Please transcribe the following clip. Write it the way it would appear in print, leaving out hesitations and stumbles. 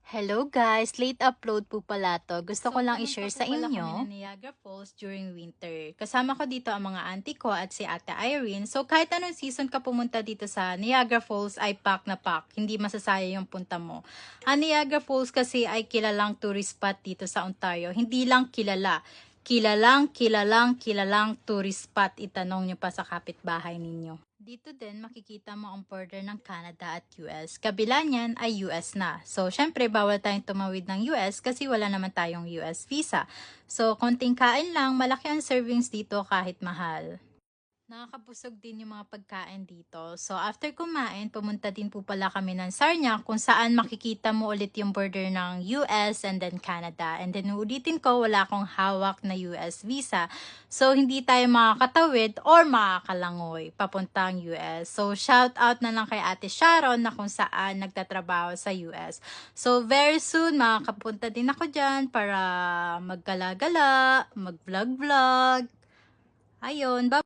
Hello guys, late upload po pala to. Gusto ko lang i-share sa Pumunta po pala inyo. kami ng Niagara Falls during winter. Kasama ko dito ang mga auntie ko at si Ate Irene. So kahit anong season ka pumunta dito sa Niagara Falls ay pack na pack. Hindi masasayang yung punta mo. Ang Niagara Falls kasi ay kilalang tourist spot dito sa Ontario. Hindi lang kilala. Kilalang tourist spot. Itanong nyo pa sa kapitbahay ninyo. Dito din makikita mo ang border ng Canada at US. Kabila niyan ay US na. So, syempre, bawal tayong tumawid ng US kasi wala naman tayong US visa. So, konting kain lang, malaki ang servings dito kahit mahal. Nakakabusog din yung mga pagkain dito. So, after kumain, pumunta din po pala kami ng Sarnia kung saan makikita mo ulit yung border ng US and then Canada. And then, ulitin ko, wala akong hawak na US visa. So, hindi tayo makakatawid or makakalangoy papuntang US. So, shout out na lang kay Ate Sharon na kung saan nagtatrabaho sa US. So, very soon, makakapunta din ako dyan para maggala-gala, mag-vlog-vlog. Ayun, bye!